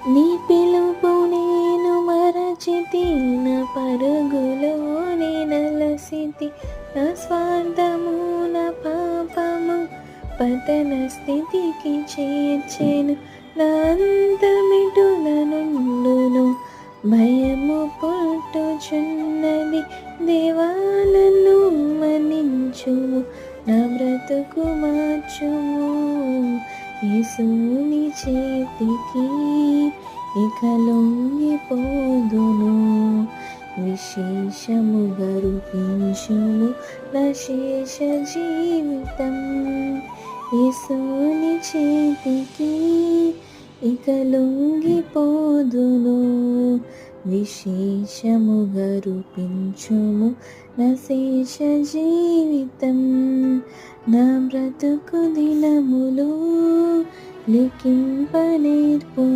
నీ పిలుపు నేను మరచితి, నా పరుగులో నేనలసితి, నా స్వార్థము నా పాపము పతన స్థితికి చేర్చెను. నా అంతమిటుల నుండును భయము పుట్టుచున్నది. దేవా నన్ను మన్నించుము, నా బ్రతుకు మార్చుము. యేసుని చేతికి ఇక లొంగిపోదును, విశేషముగా రూపించుము నా శేష జీవితం. యేసుని చేతికి ఇక లొంగిపోదును, విశేషముగా రూపించుము నా శేష జీవితం. నా బ్రతుకు దినములు లిఖింప నేర్పు.